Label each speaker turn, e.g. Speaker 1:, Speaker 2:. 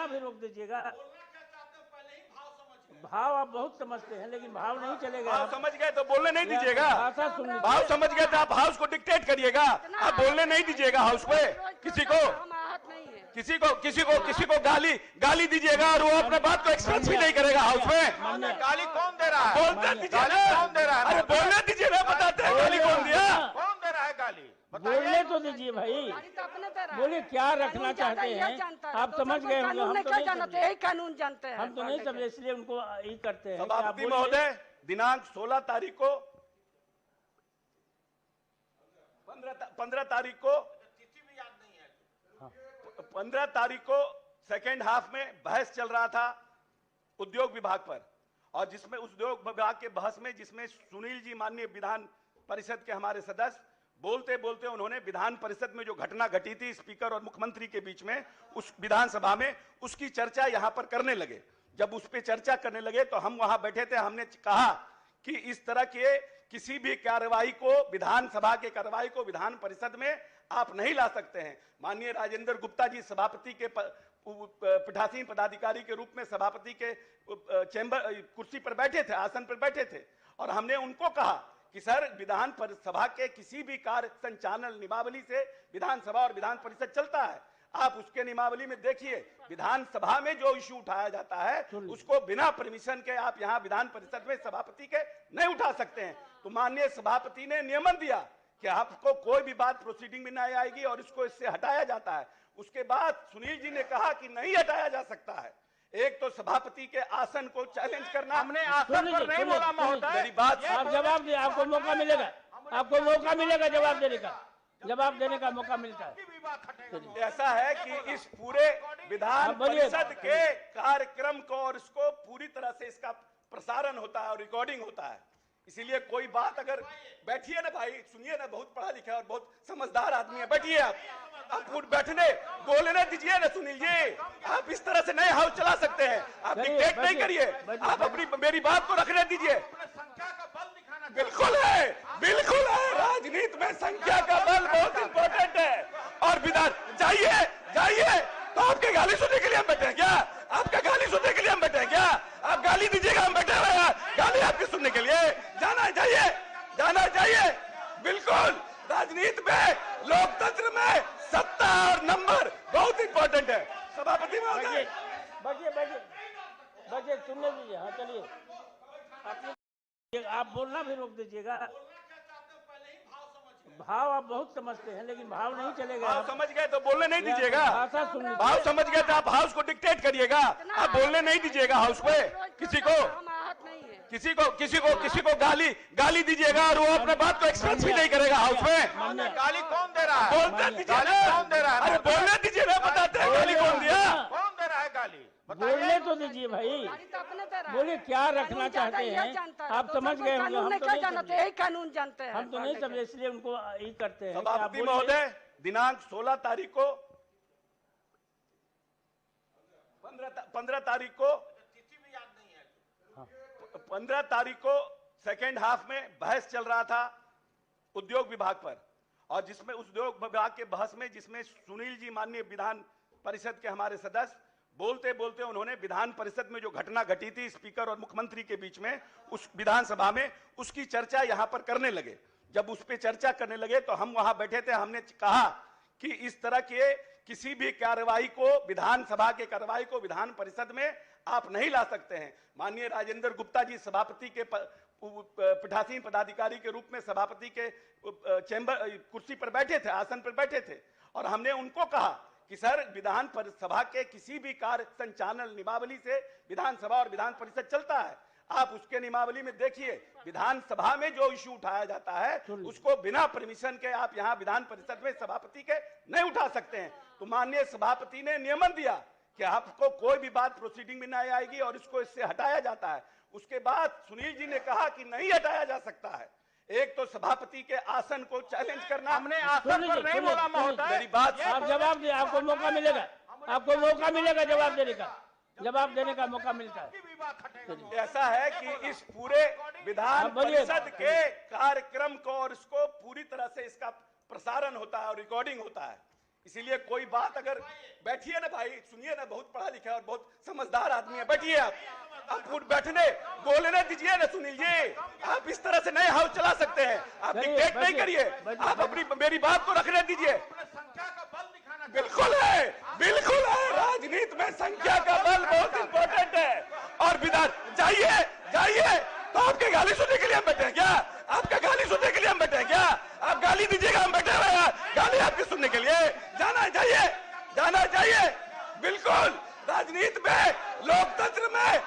Speaker 1: बोलना भी रोक दीजिएगा। भाव आप बहुत समझते हैं, लेकिन भाव नहीं चलेगा।
Speaker 2: भाव समझ गए तो बोलने नहीं दीजिएगा।
Speaker 1: भाषा सुन लीजिए।
Speaker 2: भाव समझ गए तो आप हाउस को डिक्टेट करिएगा, आप बोलने नहीं दीजिएगा हाउस में किसी को गाली दीजिएगा और वो अपने बात को एक्सप्रेस भी नहीं करेगा हाउस में।
Speaker 3: गाली कौन दे रहा है?
Speaker 2: बोलते दीजिए ना,
Speaker 3: कौन दे रहा है?
Speaker 2: अरे बोलने दीजिए ना, बताते हैं गाली कौन दिया।
Speaker 3: कौन दे रहा है गाली?
Speaker 1: बोलने तो दीजिए भाई, बोलिए क्या रखना चाहते हैं। आप समझ गए होंगे, हम तो नहीं समझे।
Speaker 4: यही कानून जानते हैं,
Speaker 1: हम तो नहीं समझे, इसलिए उनको यही करते हैं।
Speaker 2: सभापति महोदय, दिनांक 16 तारीख को 15 तारीख को 15 तारीख को सेकेंड हाफ में बहस चल रहा था उद्योग विभाग पर, और जिसमें उद्योग विभाग के बहस में जिसमें सुनील जी माननीय विधान परिषद के हमारे सदस्य बोलते बोलते उन्होंने विधान परिषद में जो घटना घटी थी स्पीकर और मुख्यमंत्री के बीच में उस विधानसभा में, उसकी चर्चा यहां पर करने लगे। जब उस पर चर्चा करने लगे तो हम वहां बैठे थे, हमने कहा कि इस तरह के किसी भी कार्रवाई को, विधानसभा के कार्रवाई को विधान परिषद में आप नहीं ला सकते हैं। माननीय राजेंद्र गुप्ता जी सभापति के पीठासीन पदाधिकारी के रूप में सभापति के चैम्बर कुर्सी पर बैठे थे, आसन पर बैठे थे, और हमने उनको कहा कि सर, विधान सभा के किसी भी कार्य संचालन नियमावली से विधानसभा और विधान परिषद चलता है। आप उसके नियमावली में देखिए, विधानसभा में जो इश्यू उठाया जाता है उसको बिना परमिशन के आप यहां विधान परिषद में सभापति के नहीं उठा सकते हैं। तो माननीय सभापति ने नियमन दिया कि आपको कोई भी बात प्रोसीडिंग में नहीं आएगी और इसको इससे हटाया जाता है। उसके बाद सुनील जी ने कहा कि नहीं हटाया जा सकता है। एक तो सभापति के आसन को चैलेंज करना,
Speaker 3: हमने आसन पर नहीं बोला महोदय।
Speaker 2: मेरी बात
Speaker 1: आप जवाब दिए, आपको मौका मिलेगा, आपको मौका मिलेगा जवाब देने का, जवाब देने का मौका मिलता है।
Speaker 2: ऐसा है कि इस पूरे विधान परिषद के कार्यक्रम को और इसको पूरी तरह से इसका प्रसारण होता है और रिकॉर्डिंग होता है। इसीलिए कोई बात अगर, बैठिए ना भाई, सुनिए ना, बहुत पढ़ा लिखा है और बहुत समझदार आदमी है, बैठिए आप बैठने बोलने दीजिए ना सुनील जी। आप इस तरह से नए हाउस चला सकते हैं, आप डिक्टेट नहीं करिए, आप अपनी मेरी बात को रखने दीजिए। बिल्कुल है, बिल्कुल है, राजनीति में संख्या का बल बहुत इंपॉर्टेंट है। और विधान जाइए तो आपके गाली सुनने के लिए हम बैठे हैं क्या? आपका गाली सुनने के लिए हम बैठे हैं क्या? आप गाली दीजिएगा, हम बैठे हुए हैं गाली आपकी सुनने के लिए। जाना चाहिए। बिल्कुल, राजनीति में, लोकतंत्र में सत्ता और नंबर बहुत इंपॉर्टेंट है। सभापति महोदय,
Speaker 1: बजे सुनने दीजिए। हाँ चलिए, आप बोलना भी रोक दीजिएगा। भाव आप बहुत समझते हैं, लेकिन भाव नहीं चलेगा।
Speaker 2: भाव समझ गए तो बोलने नहीं दीजिएगा।
Speaker 1: भाषा सुन लीजिए।
Speaker 2: भाव समझ गए तो आप हाउस को डिक्टेट करिएगा, आप बोलने नहीं दीजिएगा हाउस में किसी को गाली दीजिएगा और वो अपने बात को एक्सप्रेस भी नहीं करेगा हाउस में।
Speaker 3: गाली कौन दे रहा है?
Speaker 2: बोलते दीजिए ना,
Speaker 3: कौन दे रहा है?
Speaker 2: अरे बोलने दीजिए ना, बताते हैं गाली कौन दिया।
Speaker 3: कौन दे रहा है गाली?
Speaker 1: बोलने तो दीजिए भाई, बोलिए क्या रखना चाहते हैं। आप समझ गए होंगे, हम तो नहीं समझे।
Speaker 4: यही कानून जानते हैं,
Speaker 1: हम तो नहीं समझे, इसलिए उनको यही करते हैं।
Speaker 2: सभापति महोदय, दिनांक 16 तारीख को 15 तारीख को 15 तारीख को सेकेंड हाफ में बहस चल रहा था उद्योग विभाग पर, और जिसमें उद्योग विभाग के बहस में जिसमें सुनील जी माननीय विधान परिषद के हमारे सदस्य बोलते बोलते उन्होंने विधान परिषद में जो घटना घटी थी स्पीकर और मुख्यमंत्री के बीच में, उस विधानसभा में, उसकी चर्चा यहां पर करने लगे। जब उस पर चर्चा करने लगे तो हम वहां बैठे थे, हमने कहा कि इस तरह के किसी भी कार्रवाई को, विधानसभा के कार्रवाई को विधान परिषद में आप नहीं ला सकते हैं। माननीय राजेंद्र गुप्ता जी सभापति के पीठासीन पदाधिकारी के रूप में सभापति के चैम्बर कुर्सी पर बैठे थे, आसन पर बैठे थे, और हमने उनको कहा कि सर, विधान सभा के किसी भी कार्य संचालन नियमावली से विधानसभा और विधान परिषद चलता है। आप उसके नियमावली में देखिए, विधानसभा में जो इश्यू उठाया जाता है उसको बिना परमिशन के आप यहां विधान परिषद में सभापति के नहीं उठा सकते हैं। तो माननीय सभापति ने नियमन दिया कि आपको कोई भी बात प्रोसीडिंग में नहीं आएगी और इसको इससे हटाया जाता है। उसके बाद सुनील जी ने कहा कि नहीं हटाया जा सकता है। एक तो सभापति के आसन को चैलेंज करना,
Speaker 3: हमने आसन पर नहीं बोला महोदय।
Speaker 2: मेरी बात
Speaker 1: आप जवाब दिए, आपको मौका मिलेगा, आपको मौका मिलेगा जवाब देने का, जवाब देने का मौका मिलता है।
Speaker 2: ऐसा है कि इस पूरे विधान परिषद के कार्यक्रम को और इसको पूरी तरह से इसका प्रसारण होता है और रिकॉर्डिंग होता है। इसीलिए कोई बात अगर बैठिए ना भाई, सुनिए ना, बहुत पढ़ा लिखा है और बहुत समझदार आदमी है, बैठिए आप बैठने बोलने दीजिए ना सुनील जी। आप इस तरह से नहीं हाउस चला सकते हैं, आप डिक्टेट नहीं करिए, आप अपनी मेरी बात को रखने दीजिए।
Speaker 3: संख्या का बल दिखाना
Speaker 2: बिल्कुल है, बिल्कुल है, राजनीति में संख्या का बल बहुत इंपॉर्टेंट है। और विधान जाइए तो आपके गाली सुनने के लिए हम बैठे हैं क्या? आपका गाली सुनने के लिए हम बैठे हैं क्या? आप गाली दीजिएगा, हम बैठे हुए हैं गाली आपकी सुनने के लिए। जाना चाहिए बिल्कुल। राजनीति में, लोकतंत्र में